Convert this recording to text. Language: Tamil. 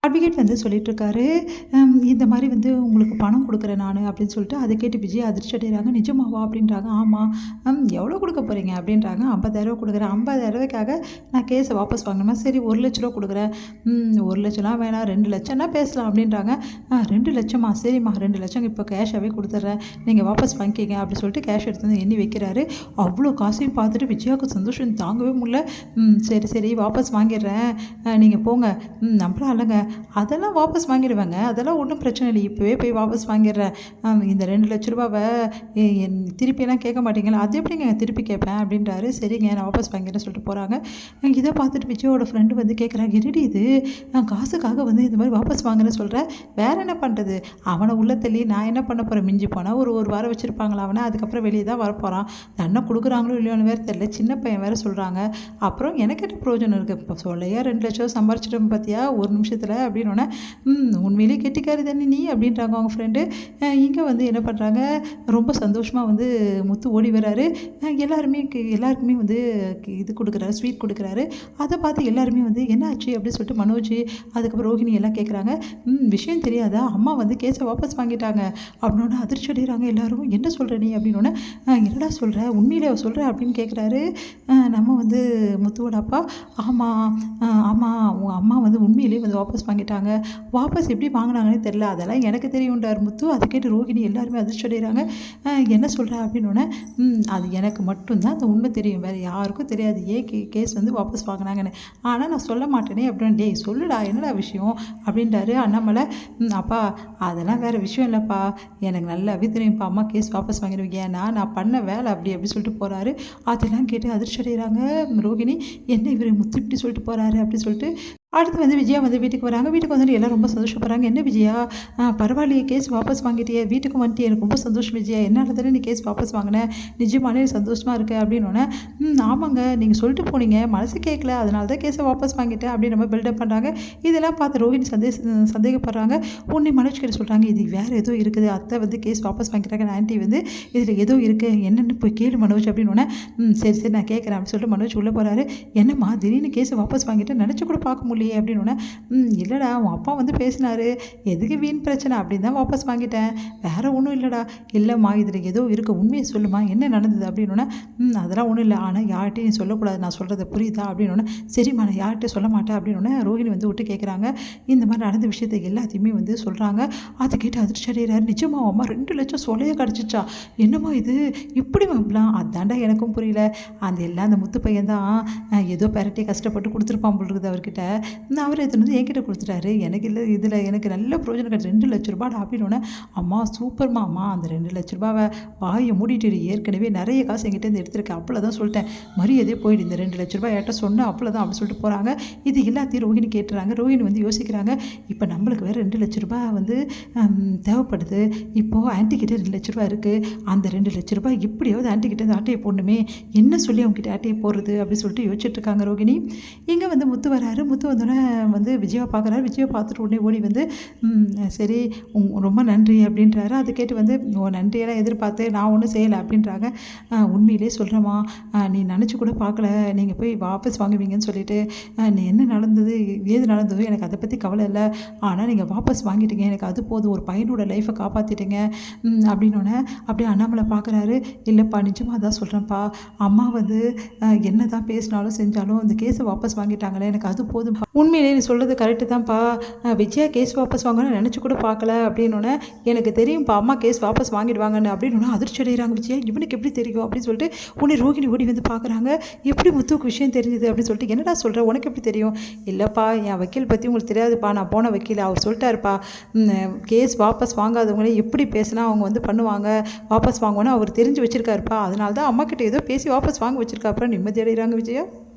அட்வொகேட் வந்து சொல்லிட்டுருக்காரு, இந்த மாதிரி வந்து உங்களுக்கு பணம் கொடுக்குறேன் நான் அப்படின்னு சொல்லிட்டு. அதை கேட்டு விஜய் அதிர்ச்சி அடைகிறாங்க. நிஜமாவா அப்படின்றாங்க. ஆமாம். எவ்வளோ கொடுக்க போகிறீங்க அப்படின்றாங்க. 50,000 கொடுக்குறேன். 50,000க்காக நான் கேஸை வாபஸ் வாங்கணுமா? சரி 1,00,000 கொடுக்குறேன். 1,00,000லாம் வேணாம், 2,00,000னா பேசலாம் அப்படின்றாங்க. 2,00,000மா? சரிம்மா 2,00,000 இப்போ கேஷாகவே கொடுத்துட்றேன், நீங்கள் வாபஸ் வாங்கிக்கிங்க அப்படி சொல்லிட்டு கேஷ் எடுத்து வந்து எண்ணி வைக்கிறாரு. அவ்வளோ காசையும் பார்த்துட்டு விஜயாவுக்கு சந்தோஷம் தாங்கவே முடியல. சரி சரி வாபஸ் வாங்கிடுறேன், நீங்கள் போங்க. நம்பலாம் இல்லைங்க, அதெல்லாம் வாபஸ் வாங்கிடுவேங்க, அதெல்லாம் ஒன்றும் பிரச்சனை இல்லை, இப்போவே போய் வாபஸ் வாங்கிடுறேன். இந்த 2,00,000 ரூபாவை திருப்பியெல்லாம் கேட்க மாட்டீங்களா? அது எப்படிங்க திருப்பி கேட்பேன் அப்படின்றாரு. சரிங்க நான் வாபஸ் வாங்கிடுறேன் சொல்லிட்டு போகிறாங்க. இதை பார்த்துட்டு விஜயோட ஃப்ரெண்டு வந்து கேட்குறாங்க, என்னடி இது காசுக்காக வந்து இந்த மாதிரி வாபஸ் வாங்குறேன்னு சொல்கிறேன், வேற என்ன பண்ணுறது? அவனை உள்ள தள்ளி நான் என்ன பண்ண போகிறேன்? மிஞ்சி போனால் ஒரு வாரம் வச்சுருப்பாங்களா அவனை, அதுக்கப்புறம் வெளியே தான் வரப்போகிறான். தன்னை கொடுக்குறாங்களோ இல்லையோன்னு வேறு தெரியல, சின்ன பையன் வேறு சொல்கிறாங்க. அப்புறம் எனக்கு என்ன பிரயோஜனம் இருக்குது? இப்போ சொல்லையா 2,00,000 சம்பாரிச்சிட்டோம் பார்த்தியா ஒரு நிமிஷத்தில் அப்படின்னோடனே, உண்மையிலேயே கெட்டிக்காரி தானே நீ அப்படின்றாங்க அவங்க ஃப்ரெண்டு. இங்கே வந்து என்ன பண்ணுறாங்க, ரொம்ப சந்தோஷமாக வந்து முத்து ஓடி வராரு. எல்லாருக்குமே வந்து இது கொடுக்குறாரு, ஸ்வீட் கொடுக்குறாரு. அதை பார்த்து எல்லாருமே வந்து என்ன ஆச்சு அப்படின்னு சொல்லிட்டு மனோஜ், அதுக்கப்புறம் ரோஹிணி எல்லாம் கேட்குறாங்க. விஷயம் தெரியாதா, அம்மா வந்து கேஸை வாபஸ் வாங்கிட்டாங்க அப்படின்னோடனே அதிர்ச்சி அடைகிறாங்க எல்லாரும். என்ன சொல்கிற நீ அப்படின்னோடனே, என்னடா சொல்கிற, உண்மையிலே சொல்கிற அப்படின்னு கேட்குறாரு நம்ம வந்து முத்துவோட அப்பா. ஆமாம் உன் அம்மா வந்து உண்மையிலேயே வந்து வாபஸ் வாங்கிட்டாங்க. வாபஸ் எப்படி வாங்கினாங்கன்னு தெரில, அதெல்லாம் எனக்கு தெரியும்ன்றார் முத்து. அதை கேட்டு ரோஹிணி எல்லாருமே அதிர்ச்சி அடைகிறாங்க. என்ன சொல்கிற அப்படின்னோடனே, அது எனக்கு மட்டும்தான் அந்த உண்மை தெரியும், வேறு யாருக்கும் தெரியாது ஏன் கேஸ் வந்து வாபஸ் வாங்கினாங்கன்னு. ஆனால் நான் சொல்ல மாட்டேனே அப்படின்னு. டேய் சொல்லுடா என்னடா விஷயம் அப்படின்றாரு அண்ணாமலை. அப்பா அதெல்லாம் வேறு விஷயம் இல்லைப்பா, எனக்கு நல்லாவே தெரியும்ப்பா அம்மா கேஸ் வாபஸ் வாங்கிடுவீங்க, ஏன்னா நான் பண்ண வேலை அப்படி சொல்லிட்டு போகிறாரு. அதெல்லாம் கேட்டு அதிர்ச்சி அடைகிறாங்க ரோஹிணி. என்ன இவர் முத்து இப்படி சொல்லிட்டு போகிறாரு அப்படின்னு சொல்லிட்டு. அடுத்து வந்து விஜயா வந்து வீட்டுக்கு வராங்க. வீட்டுக்கு வந்துட்டு எல்லாம் ரொம்ப சந்தோஷப்படுறாங்க. என்ன விஜயா பரவாயில்லையே, கேஸ் வாபஸ் வாங்கிட்டியே, வீட்டுக்கு வந்துட்டு எனக்கு ரொம்ப சந்தோஷம் விஜயா, என்னால் தானே நீ கேஸ் வாபஸ் வாங்கினேன், நிஜமானே சந்தோஷமாக இருக்குது அப்படின்னோடனே, ஆமாங்க நீங்கள் சொல்லிட்டு போனீங்க, மனசு கேட்கல, அதனால தான் கேஸை வாபஸ் வாங்கிட்டேன் அப்படின்னு நம்ம பில்டப் பண்ணுறாங்க. இதெல்லாம் பார்த்து ரோஹிணி சந்தேகப்படுறாங்க. உன்னை மனோஜ் கிட்ட சொல்கிறாங்க, இது வேறு ஏதோ இருக்குது, அத்தை வந்து கேஸ் வாபஸ் வாங்கிட்டாங்க, ஆன்ட்டி வந்து இதில் ஏதோ இருக்குது, என்னென்னு போய் கேளு மனோஜ் அப்படின்னோடனே, சரி நான் கேட்குறேன் அப்படின்னு சொல்லிட்டு மனோஜ் உள்ளே போகிறாரு. என்னம்மா திடீர்னு கேஸை வாபஸ் வாங்கிட்டு நினச்சி கூட பார்க்க முடியல அப்படின்னோடனே, இல்லைடா உன் அப்பா வந்து பேசினாரு, எதுக்கு வீண் பிரச்சனை அப்படின்னு தான் வாபஸ் வாங்கிட்டேன், வேறு ஒன்றும் இல்லைடா. இல்லைம்மா இதில் ஏதோ இருக்குது, உண்மையை சொல்லுமா என்ன நடந்தது அப்படின்னோடனே, அதெல்லாம் ஒன்றும் இல்லை, ஆனால் யார்கிட்டையும் நீ சொல்லக்கூடாது, நான் சொல்கிறது புரியுதா அப்படின்னோடனே, சரிம்மா நான் யார்கிட்டையும் சொல்ல மாட்டேன் அப்படின்னோடனே ரோஹிணி வந்து விட்டு கேட்குறாங்க. இந்த மாதிரி நடந்த விஷயத்தை எல்லாத்தையுமே வந்து சொல்கிறாங்க. அதை கேட்டு அதிர்ச்சி அடைகிறாரு. நிஜமா அம்மா 2,00,000 சொலைய கிடச்சிச்சா, என்னம்மா இது இப்படி வாங்கலாம், அதாண்டா எனக்கும் புரியல, அந்த முத்து பையன் தான் ஏதோ பெரட்டி கஷ்டப்பட்டு கொடுத்துருப்பான் போல் இருக்குது அவர்கிட்ட, அவர் எடுத்துன்னு வந்து என்கிட்ட கொடுத்துட்டாரு, எனக்கு இல்லை இதில் எனக்கு நல்ல பிரயோஜனம் கிடையாது, 2,00,000 ரூபாடா அப்படின்னோடனே, அம்மா சூப்பர்மா, அம்மா அந்த 2,00,000 ரூபாவை வாயை மூடிட்டு, ஏற்கனவே நிறைய காசு என்கிட்ட எடுத்துருக்கேன், அப்பள தான் சொல்லிட்டேன், மரியாதையே போயிடு, இந்த 2,00,000 ரூபாய் ஏட்ட சொன்னேன் அப்பள தான் அப்படி சொல்லிட்டு போகிறாங்க. இது எல்லாத்தையும் ரோஹிணி கேட்டுறாங்க. ரோஹிணி வந்து யோசிக்கிறாங்க, இப்போ நம்மளுக்கு வேறு 2,00,000 ரூபாய் வந்து தேவைப்படுது, இப்போது ஆன்ட்டிக்கிட்ட 2,00,000 ரூபாய் இருக்குது, அந்த 2,00,000 ரூபாய் எப்படியாவது ஆன்ட்டிக்கிட்ட இந்த ஆட்டையை போடணுமே, என்ன சொல்லி அவங்ககிட்ட ஆட்டையை போடுறது அப்படின்னு சொல்லிட்டு யோசிச்சுட்டு இருக்காங்க ரோஹிணி. இங்கே வந்து முத்து வராரு. முத்து வந்தோடனே வந்து விஜயாவை பார்க்குறாரு. விஜயை பார்த்துட்டு உடனே ஓடி வந்து, சரி ரொம்ப நன்றி அப்படின்றாரு. அது கேட்டு வந்து, நன்றியெல்லாம் எதிர்பார்த்து நான் ஒன்றும் செய்யலை அப்படின்றாங்க. உண்மையிலே சொல்கிறேம்மா, நீ நினச்சி கூட பார்க்கல நீங்கள் போய் வாபஸ் வாங்குவீங்கன்னு சொல்லிட்டு, நீ என்ன நடந்தது ஏது நடந்ததோ எனக்கு அதை பற்றி கவலை இல்லை, ஆனால் நீங்கள் வாபஸ் வாங்கிட்டீங்க, எனக்கு அது போதும், ஒரு பையனோட லைஃப்பை காப்பாற்றிட்டீங்க அப்படின்னோடனே அப்படியே அண்ணாமலை பார்க்குறாரு. இல்லைப்பா நிஜமாக தான் சொல்கிறேன்ப்பா, அம்மா வந்து என்ன தான் பேசினாலும் செஞ்சாலும் இந்த கேஸை வாபஸ் வாங்கிட்டாங்களே, எனக்கு அது போதும், உண்மையிலே நீ சொல்கிறது கரெக்டு தான்ப்பா, விஜயா கேஸ் வாபஸ் வாங்கணும்னு நினச்சி கூட பார்க்கல அப்படின்னோடனே, எனக்கு தெரியும்ப்பா அம்மா கேஸ் வாபஸ் வாங்கிடுவாங்கன்னு அப்படின்னோடனே அதிர்ச்சி அடைகிறாங்க. விஜயா இவனுக்கு எப்படி தெரியும் அப்படின்னு சொல்லிட்டு உடனே ரோஹிணி ஓடி வந்து பார்க்குறாங்க. எப்படி முத்துவுக்கு விஷயம் தெரிஞ்சுது அப்படின்னு சொல்லிட்டு, என்னடா சொல்கிற, உனக்கு எப்படி தெரியும்? இல்லைப்பா என் வக்கீல் பற்றி உங்களுக்கு தெரியாதுப்பா, நான் போன வக்கீல், அவர் சொல்லிட்டாருப்பா, கேஸ் வாபஸ் வாங்காதவங்களே எப்படி பேசினா அவங்க வந்து பண்ணுவாங்க, வாபஸ் வாங்குவோன்னு அவர் தெரிஞ்சு வச்சுருக்காருப்பா, அதனால தான் அம்மா கிட்ட ஏதோ பேசி வாபஸ் வாங்க வச்சுருக்கா. அப்புறம் நிம்மதி அடைகிறாங்க விஜயா.